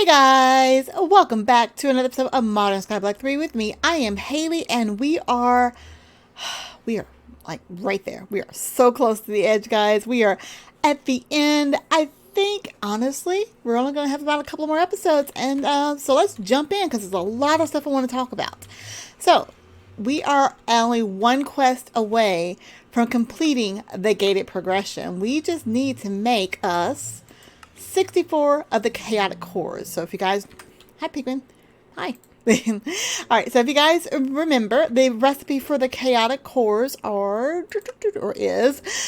Guys, welcome back to another episode of Modern Skyblock 3 with me. I am Haliee, and we are like right there. We are so close to the edge, guys. We are at the end. I think, honestly, we're only going to have about a couple more episodes, and so let's jump in because there's a lot of stuff I want to talk about. So, we are only one quest away from completing the gated progression. We just need to make us 64 of the chaotic cores. So if you guys, hi Penguin, hi. All right, so if you guys remember, the recipe for the chaotic cores is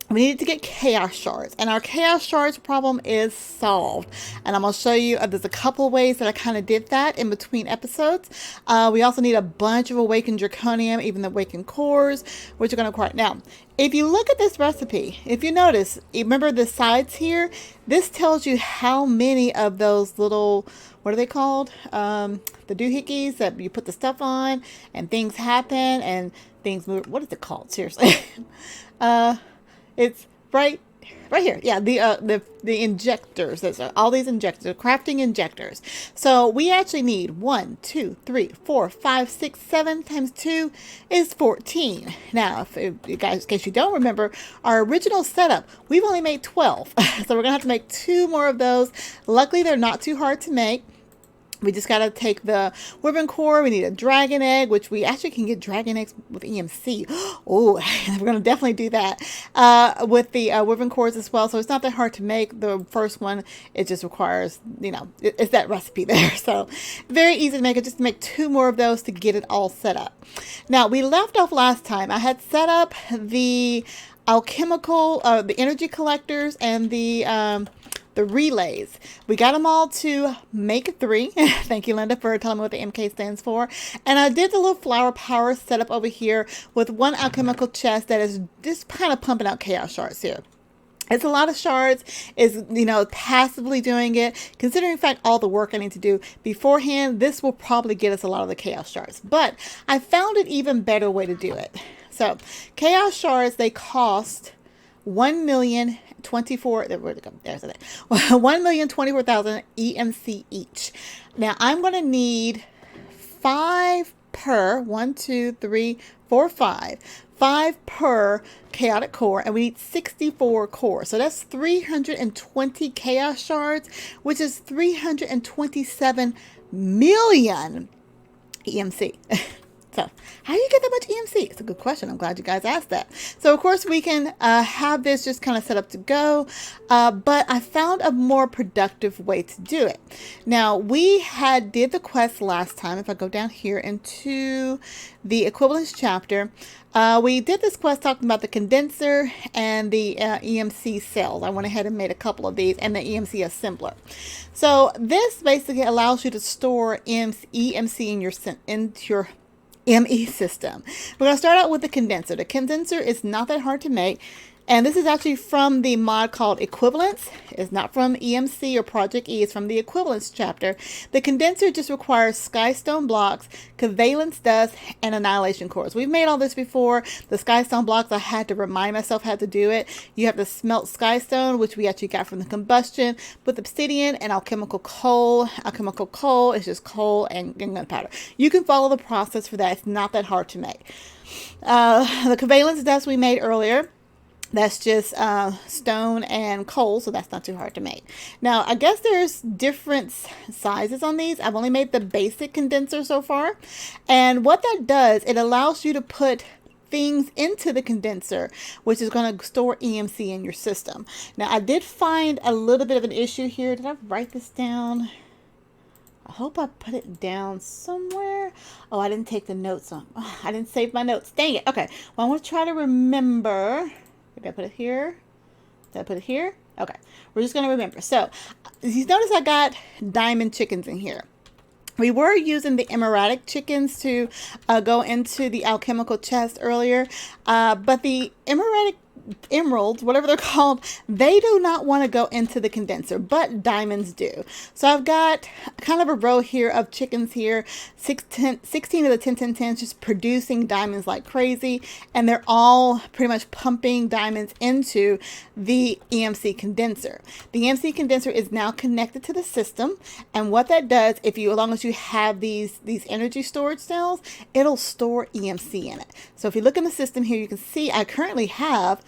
we needed to get chaos shards, and our chaos shards problem is solved. And I'm going to show you, there's a couple ways that I kind of did that in between episodes. We also need a bunch of awakened draconium, even the awakened cores, which are going to require. Now, if you look at this recipe, if you notice, remember the sides here, this tells you how many of those little, what are they called? The doohickeys that you put the stuff on and things happen and things move. What is it called? Seriously. It's right here. Yeah, the injectors. There's all these injectors, crafting injectors. So we actually need 1, 2, 3, 4, 5, 6, 7 times 2 is 14. Now, if you guys, in case you don't remember, our original setup, we've only made 12. So we're gonna have to make 2 more of those. Luckily, they're not too hard to make. We just got to take the wyvern core. We need a dragon egg, which we actually can get dragon eggs with EMC. Oh, we're going to definitely do that with the wyvern cores as well. So it's not that hard to make. The first one, it just requires, it's that recipe there. So very easy to make. I just make 2 more of those to get it all set up. Now, we left off last time. I had set up the alchemical, the energy collectors and the relays. We got them all to make 3. Thank you, Linda, for telling me what the MK stands for. And I did the little flower power setup over here with 1 alchemical chest that is just kind of pumping out chaos shards here. It's a lot of shards, is, passively doing it. Considering, in fact, all the work I need to do beforehand, this will probably get us a lot of the chaos shards. But I found an even better way to do it. So, chaos shards, they cost 1,024,000. Where'd it go? There's it. 1,024,000 EMC each. Now I'm going to need 5 per 1, 2, 3, 4, 5. 5 per chaotic core, and we need 64 cores. So that's 320 chaos shards, which is 327 million EMC. So how do you get that much EMC? It's a good question. I'm glad you guys asked that. So of course we can have this just kind of set up to go, but I found a more productive way to do it. Now we did the quest last time. If I go down here into the equivalence chapter, we did this quest talking about the condenser and the EMC cells. I went ahead and made a couple of these, and the EMC assembler. So this basically allows you to store EMC in your ME system. We're going to start out with the condenser. The condenser is not that hard to make, and this is actually from the mod called Equivalence. It's not from EMC or Project E. It's from the Equivalence chapter. The condenser just requires skystone blocks, covalence dust, and annihilation cores. We've made all this before. The skystone blocks, I had to remind myself how to do it. You have to smelt skystone, which we actually got from the combustion, with obsidian and alchemical coal. Alchemical coal is just coal and gunpowder. You can follow the process for that. It's not that hard to make. The covalence dust we made earlier, that's just stone and coal, so that's not too hard to make. Now, I guess there's different sizes on these. I've only made the basic condenser so far. And what that does, it allows you to put things into the condenser, which is going to store EMC in your system. Now, I did find a little bit of an issue here. Did I write this down? I hope I put it down somewhere. Oh, I didn't take the notes on. Oh, I didn't save my notes. Dang it. Okay. Well, I want to try to remember. Did I put it here? Did I put it here? Okay. We're just going to remember. So, you notice I got diamond chickens in here. We were using the emeradic chickens to go into the alchemical chest earlier, but the emeradic emeralds, whatever they're called, they do not want to go into the condenser, but diamonds do. So I've got kind of a row here of chickens here, 16 of the 10 just producing diamonds like crazy, and they're all pretty much pumping diamonds into the EMC condenser. The EMC condenser is now connected to the system, and what that does, as long as you have these energy storage cells, it'll store EMC in it. So if you look in the system here, you can see I currently have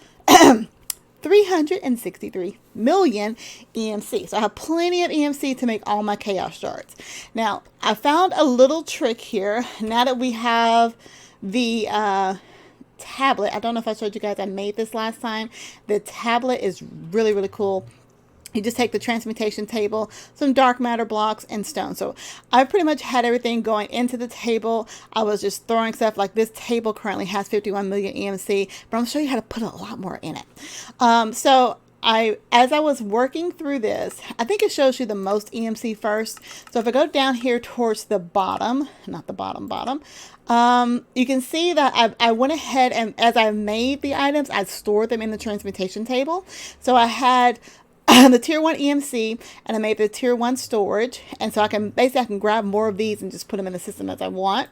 363 million EMC. So I have plenty of EMC to make all my chaos shards. Now, I found a little trick here. Now that we have the tablet, I don't know if I showed you guys, I made this last time. The tablet is really, really cool. You just take the transmutation table, some dark matter blocks, and stone. So I pretty much had everything going into the table. I was just throwing stuff. Like this table currently has 51 million EMC, but I'm going to show you how to put a lot more in it. As I was working through this, I think it shows you the most EMC first. So if I go down here towards the bottom, not the bottom, you can see that I went ahead and as I made the items, I stored them in the transmutation table. So I had the tier 1 EMC, and I made the tier 1 storage, and so I can grab more of these and just put them in the system as I want.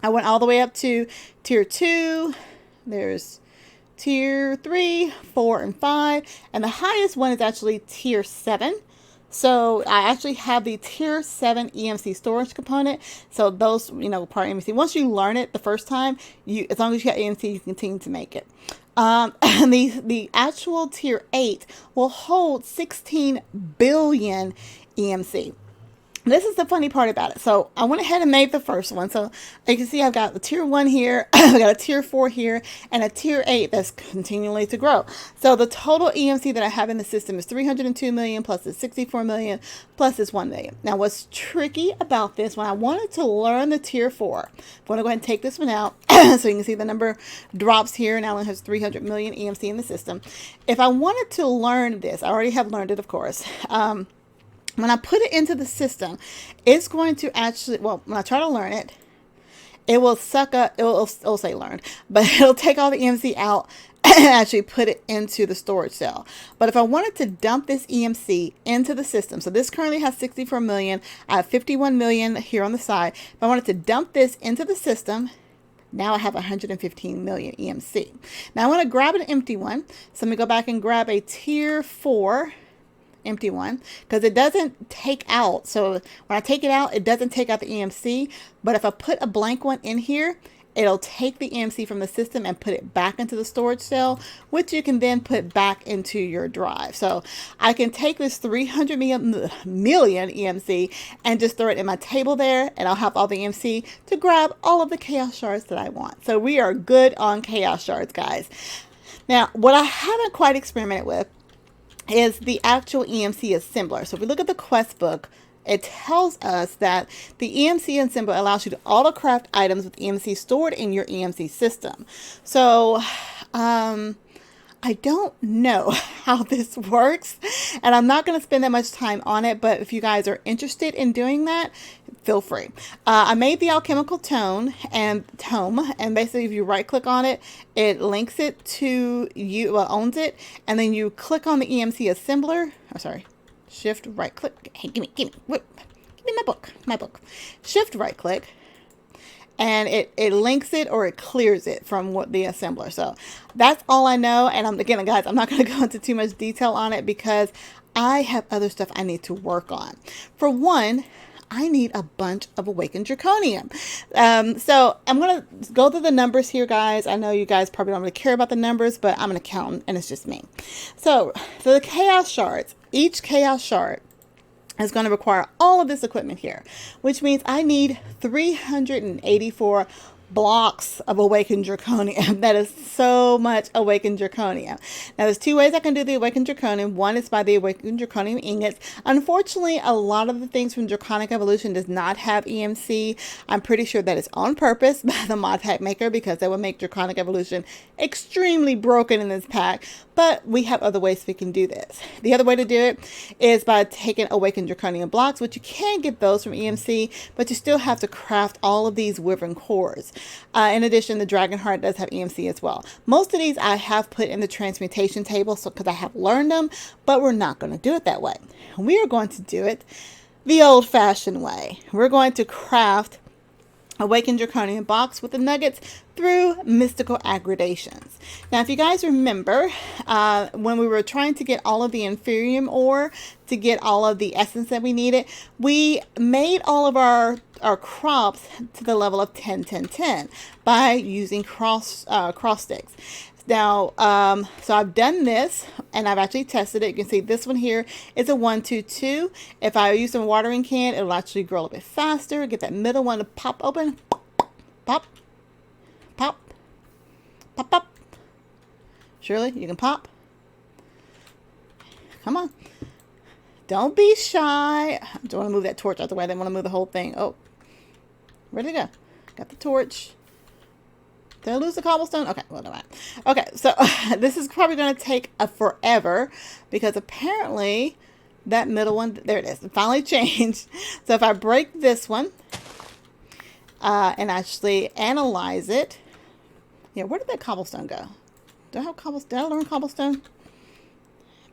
I went all the way up to tier 2. There's tier 3, 4, and 5, and the highest one is actually tier 7. So I actually have the tier 7 EMC storage component. So those, part of EMC, once you learn it the first time, as long as you got EMC, you can continue to make it. And the actual tier 8 will hold 16 billion EMC. This is the funny part about it. So I went ahead and made the first one. So you can see I've got the tier 1 here, I've got a tier 4 here, and a tier 8 that's continually to grow. So the total EMC that I have in the system is 302 million plus the 64 million plus this 1 million. Now what's tricky about this, when I wanted to learn the tier 4, I'm going to go ahead and take this one out so you can see the number drops here. Now it has 300 million EMC in the system. If I wanted to learn this, I already have learned it, of course. When I put it into the system, it's going to actually, when I try to learn it, it will suck up, it'll say learned, but it'll take all the EMC out and actually put it into the storage cell. But if I wanted to dump this EMC into the system, so this currently has 64 million, I have 51 million here on the side. If I wanted to dump this into the system, now I have 115 million EMC. Now I want to grab an empty one. So let me go back and grab a tier 4 empty one, because it doesn't take out. So when I take it out, it doesn't take out the EMC, but if I put a blank one in here, it'll take the EMC from the system and put it back into the storage cell, which you can then put back into your drive. So I can take this 300 million EMC and just throw it in my table there, and I'll have all the EMC to grab all of the chaos shards that I want. So we are good on chaos shards, guys. Now, what I haven't quite experimented with is the actual EMC assembler. So if we look at the quest book, it tells us that the EMC assembler allows you to auto-craft items with EMC stored in your EMC system. So I don't know how this works, and I'm not going to spend that much time on it, but if you guys are interested in doing that, feel free. I made the alchemical tome, and basically if you right click on it, it links it to you, owns it, and then you click on the EMC assembler. Oh, sorry, shift right click. Hey, give me my book. Shift right click, and it links it or it clears it from the assembler. So that's all I know. And again, guys, I'm not going to go into too much detail on it because I have other stuff I need to work on. For one, I need a bunch of awakened draconium. So I'm going to go through the numbers here, guys. I know you guys probably don't really care about the numbers, but I'm an accountant and it's just me. So the chaos shards, each chaos shard is going to require all of this equipment here, which means I need 384 blocks of awakened draconium. That is so much awakened draconium. Now there's two ways I can do the awakened draconium. One is by the awakened draconium ingots. Unfortunately, a lot of the things from Draconic Evolution does not have EMC. I'm pretty sure that is on purpose by the mod pack maker because that would make Draconic Evolution extremely broken in this pack. but we have other ways we can do this. The other way to do it is by taking Awakened Draconian blocks, which you can get those from EMC, but you still have to craft all of these Wyvern cores. In addition, the Dragonheart does have EMC as well. Most of these I have put in the transmutation table because I have learned them, but we're not going to do it that way. We are going to do it the old-fashioned way. We're going to craft Awakened Draconian box with the nuggets through mystical aggradations. Now, if you guys remember, when we were trying to get all of the inferium ore to get all of the essence that we needed, we made all of our crops to the level of 10, 10, 10 by using cross sticks. Now, so I've done this and I've actually tested it. You can see this one here is a 1, 2, 2. If I use a watering can, it'll actually grow a little bit faster. Get that middle one to pop open. Pop, pop, pop, pop. Shirley, you can pop. Come on. Don't be shy. I don't want to move that torch out the way. I didn't want to move the whole thing. Oh, where'd it go? Got the torch. Did I lose the cobblestone? Okay, well, never mind. Okay, so this is probably going to take a forever because apparently that middle one, there it is, it finally changed. So if I break this one and actually analyze it, yeah, where did that cobblestone go? Do I have cobblestone? Did I learn cobblestone?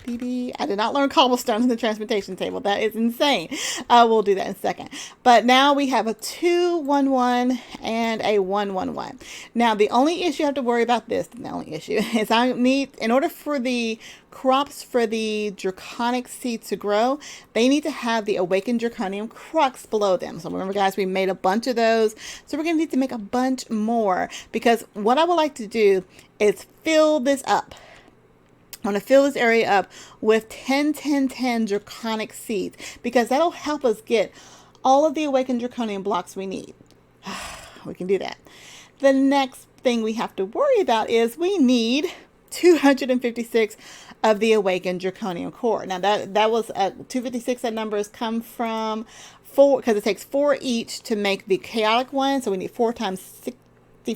I did not learn cobblestone in the transmutation table. That is insane. We'll do that in a second. But now we have a 2, 1, 1 and a 1, 1, 1. Now the only issue I have to worry about this, the only issue is I need, in order for the crops for the draconic seed to grow, they need to have the awakened draconium crux below them. So remember guys, we made a bunch of those. So we're going to need to make a bunch more because what I would like to do is fill this up. I'm going to fill this area up with 10, 10, 10 draconic seeds because that'll help us get all of the awakened draconian blocks we need. We can do that. The next thing we have to worry about is we need 256 of the awakened draconian core. Now that was 256. That number has come from 4 because it takes 4 each to make the chaotic one. So we need 4 times 6.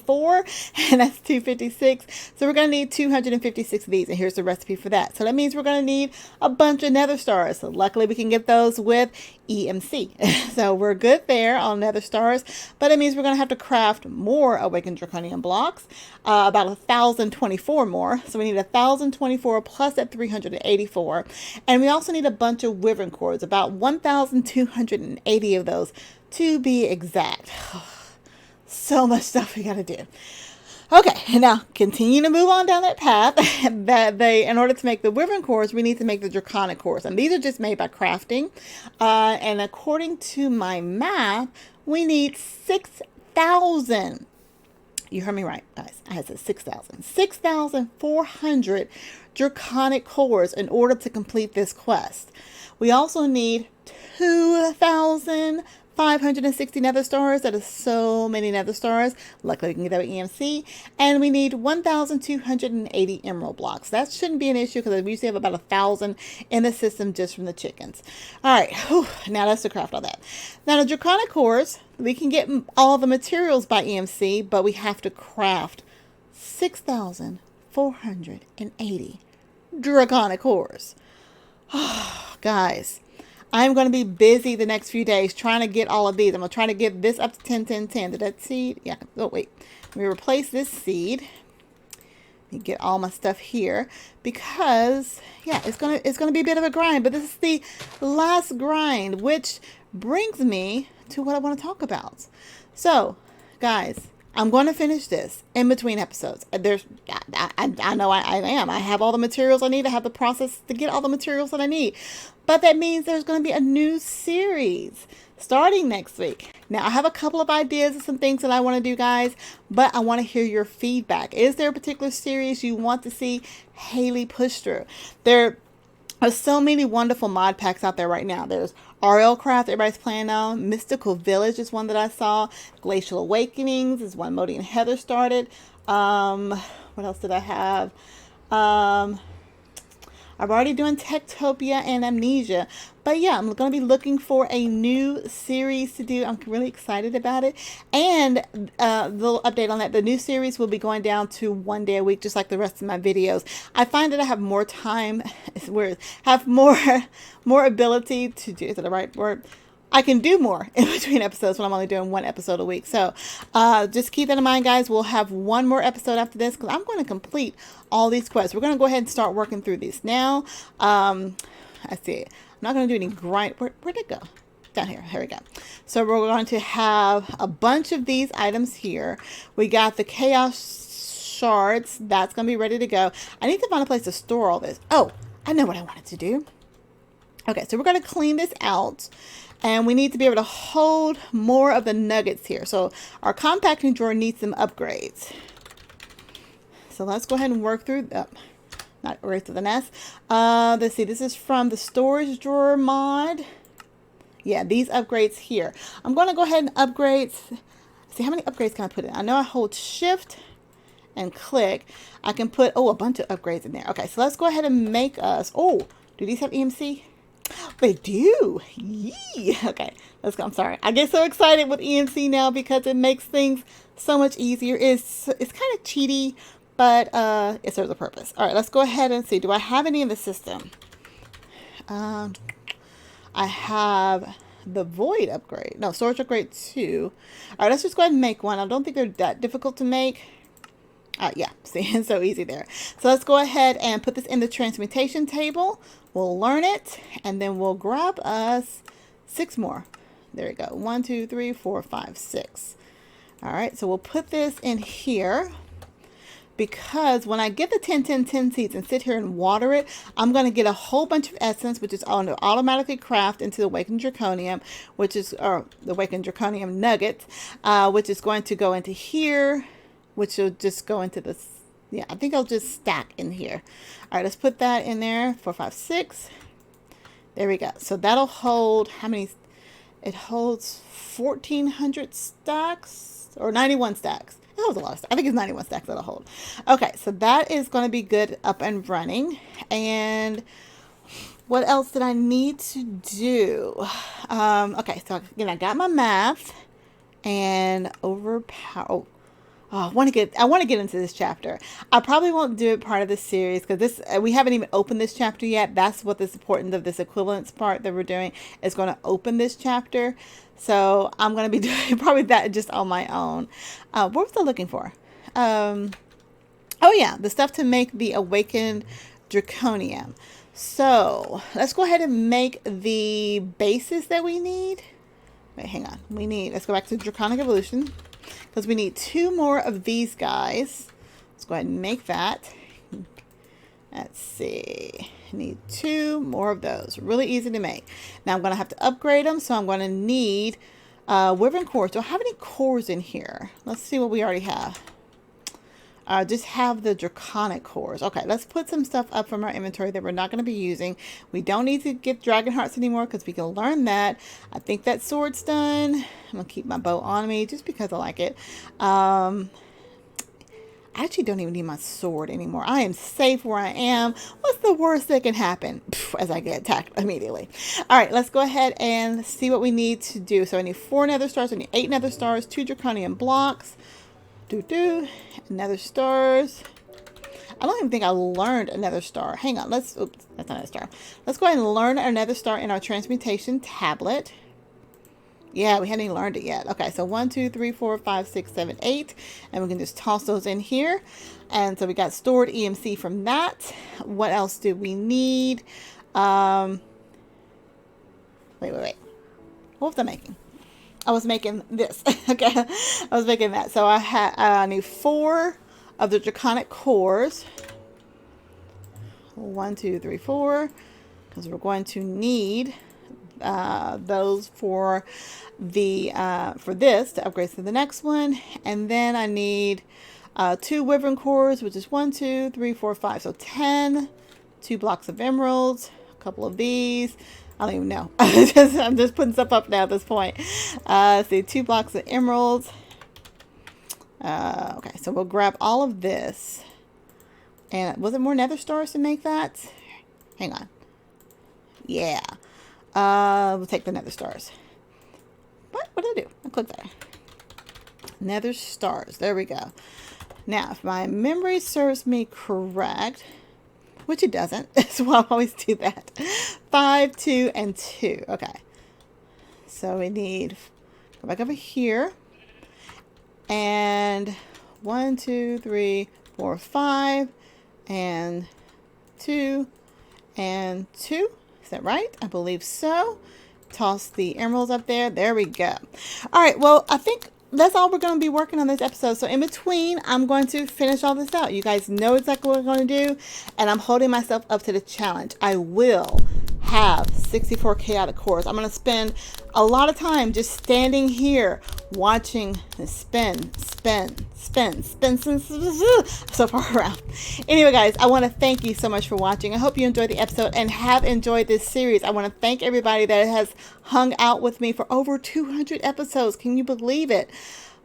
4 and that's 256. So we're going to need 256 of these, and here's the recipe for that. So that means we're going to need a bunch of nether stars. So luckily we can get those with EMC. So we're good there on nether stars, but it means we're going to have to craft more awakened draconian blocks, about 1,024 more. So we need 1,024 plus that 384, and we also need a bunch of wyvern cores, about 1,280 of those to be exact. So much stuff we got to do. Okay, now continue to move on down that path. In order to make the wyvern cores, we need to make the draconic cores, and these are just made by crafting. And according to my math, we need 6,000. You heard me right, guys. I said 6,000. 6,400 draconic cores in order to complete this quest. We also need 2,560 nether stars. That is so many nether stars. Luckily we can get that with EMC. And we need 1,280 emerald blocks. That shouldn't be an issue because we usually have about 1,000 in the system just from the chickens. All right, now that's to craft all that. Now the draconic cores, we can get all the materials by EMC, but we have to craft 6,480 draconic cores. Guys, I'm going to be busy the next few days trying to get all of these. I'm going to try to get this up to 10, 10, 10. Did that seed? Yeah. Oh, wait. Let me replace this seed. Let me get all my stuff here because, yeah, it's going to be a bit of a grind. But this is the last grind, which brings me to what I want to talk about. So, guys, I'm going to finish this in between episodes. I know I am. I have all the materials I need. I have the process to get all the materials that I need. But that means there's going to be a new series starting next week. Now, I have a couple of ideas and some things that I want to do, guys, but I want to hear your feedback. Is there a particular series you want to see Haliee push through? There are so many wonderful mod packs out there right now. There's RL Craft, everybody's playing on. Mystical Village is one that I saw. Glacial Awakenings is one Modi and Heather started. What else did I have? I'm already doing Techtopia and Amnesia, But yeah, I'm going to be looking for a new series to do. I'm really excited about it. And the little update on that, the new series will be going down to 1 day a week, just like the rest of my videos. I find that I have more time, have more ability to do, is it the right word? I can do more in between episodes when I'm only doing 1 episode a week. So just keep that in mind, guys. We'll have 1 more episode after this because I'm going to complete all these quests. We're going to go ahead and start working through these now. I see. I'm not going to do any grind. Where'd it go? Down here. Here we go. So we're going to have a bunch of these items here. We got the chaos shards. That's going to be ready to go. I need to find a place to store all this. Oh, I know what I wanted to do. Okay, so we're going to clean this out. And we need to be able to hold more of the nuggets here. So our compacting drawer needs some upgrades. So let's go ahead and work through, not right through the nest. Let's see, this is from the storage drawer mod. Yeah, these upgrades here. I'm going to go ahead and upgrade. See, how many upgrades can I put in? I know I hold shift and click. I can put, a bunch of upgrades in there. Okay, so let's go ahead and make us, do these have EMC? They do. Yee. Okay, let's go. I'm sorry. I get so excited with EMC now because it makes things so much easier. It's kind of cheaty, but it serves a purpose. All right, let's go ahead and see. Do I have any in the system? I have the void upgrade. No, storage upgrade 2. All right, let's just go ahead and make one. I don't think they're that difficult to make. Yeah, see, it's so easy there. So let's go ahead and put this in the transmutation table. We'll learn it, and then we'll grab us 6 more. There we go. 1, 2, 3, 4, 5, 6. All right, so we'll put this in here because when I get the 10, 10, 10 seeds and sit here and water it, I'm going to get a whole bunch of essence, which is going to automatically craft into the awakened draconium, which is, or the awakened draconium nugget, which is going to go into here, which will just go into this. Yeah, I think I'll just stack in here. All right, let's put that in there. 4, 5, 6. There we go. So that'll hold how many? It holds 1,400 stacks or 91 stacks. It holds a lot of stacks. I think it's 91 stacks that'll hold. Okay, so that is going to be good up and running. And what else did I need to do? Okay, so again, I got my math and overpower. Oh, I want to get into this chapter. I probably won't do it part of this series because we haven't even opened this chapter yet. That's what this importance of this equivalence part that we're doing is going to open this chapter. So I'm going to be doing probably that just on my own. What was I looking for? Oh yeah, the stuff to make the awakened draconium. So let's go ahead and make the bases that we need. Wait, hang on. Let's go back to Draconic Evolution. Because we need 2 more of these guys. Let's go ahead and make that. Let's see. I need 2 more of those. Really easy to make. Now I'm going to have to upgrade them. So I'm going to need Wyvern cores. Do I have any cores in here? Let's see what we already have. Just have the draconic cores. Okay, let's put some stuff up from our inventory that we're not going to be using. We don't need to get dragon hearts anymore because we can learn that. I think that sword's done. I'm going to keep my bow on me just because I like it. I actually don't even need my sword anymore. I am safe where I am. What's the worst that can happen? As I get attacked immediately. All right, let's go ahead and see what we need to do. So I need 4 nether stars. I need 8 nether stars, 2 draconian blocks. Nether stars. I don't even think I learned a nether star. Hang on, oops, that's not a star. Let's go ahead and learn our nether star in our transmutation tablet. Yeah, we hadn't even learned it yet. Okay, so 1, 2, 3, 4, 5, 6, 7, 8. And we can just toss those in here. And so we got stored EMC from that. What else do we need? Wait. What was I making? I was making this. Okay, I was making that. So I need 4 of the draconic cores. 1, 2, 3, 4. Because we're going to need those for this to upgrade to the next one. And then I need 2 wyvern cores, which is 1, 2, 3, 4, 5. So 10. 2 blocks of emeralds. A couple of these. I don't even know. I'm just putting stuff up now at this point. See, 2 blocks of emeralds. Okay, so we'll grab all of this. And was it more nether stars to make that? Hang on. Yeah. We'll take the nether stars. What did I do? I clicked there. Nether stars. There we go. Now, if my memory serves me correct, which it doesn't, so I'll always do that. 5, 2, and 2. Okay. So we need, go back over here. And 1, 2, 3, 4, 5, and 2, and 2. Is that right? I believe so. Toss the emeralds up there. There we go. All right. Well, I think that's all we're going to be working on this episode. So in between, I'm going to finish all this out. You guys know exactly what we're going to do. And I'm holding myself up to the challenge. I will have 64 chaotic cores. I'm going to spend a lot of time just standing here watching the spin so far around. Anyway, guys, I want to thank you so much for watching. I hope you enjoyed the episode and have enjoyed this series. I want to thank everybody that has hung out with me for over 200 episodes. Can you believe it?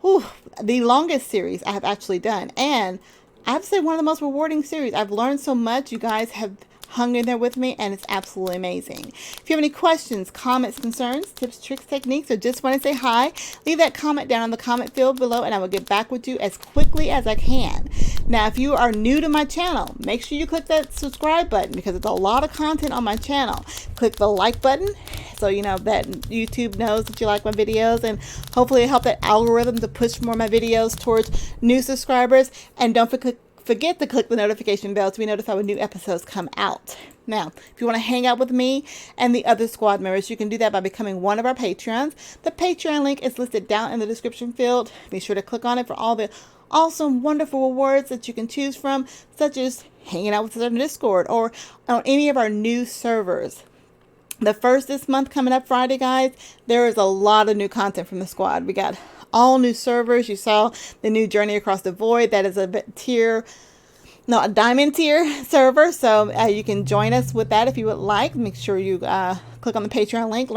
Whew, the longest series I have actually done, and I have to say one of the most rewarding series. I've learned so much. You guys have hung in there with me, and it's absolutely amazing. If you have any questions, comments, concerns, tips, tricks, techniques, or just want to say hi, leave that comment down in the comment field below, and I will get back with you as quickly as I can. Now, if you are new to my channel, make sure you click that subscribe button, because it's a lot of content on my channel. Click the like button so you know that YouTube knows that you like my videos, and hopefully it'll help that algorithm to push more of my videos towards new subscribers. And don't forget to click the notification bell to be notified when new episodes come out. Now, if you want to hang out with me and the other squad members, you can do that by becoming one of our Patrons. The Patreon link is listed down in the description field. Be sure to click on it for all the awesome, wonderful rewards that you can choose from, such as hanging out with us on Discord or on any of our new servers. The first this month coming up Friday, guys, there is a lot of new content from the squad. We got all new servers. You saw the new Journey Across the Void. That is a diamond tier server. So you can join us with that if you would like. Make sure you click on the Patreon link,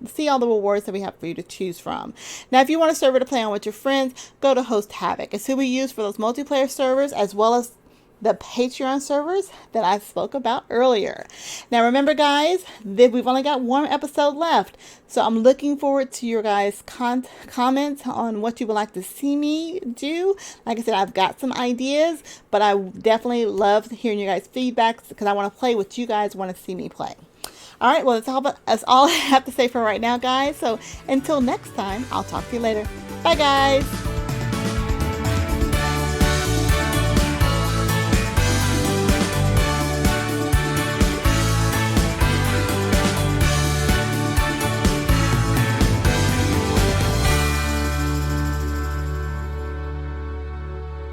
see all the rewards that we have for you to choose from. Now, if you want a server to play on with your friends, go to Host Havoc. It's who we use for those multiplayer servers, as well as the Patreon servers that I spoke about earlier. Now, remember, guys, that we've only got one episode left, so I'm looking forward to your guys' comments on what you would like to see me do. Like I said, I've got some ideas, but I definitely love hearing your guys' feedback, because I want to play what you guys want to see me play. All right, well, that's all I have to say for right now, guys. So until next time, I'll talk to you later. Bye, guys.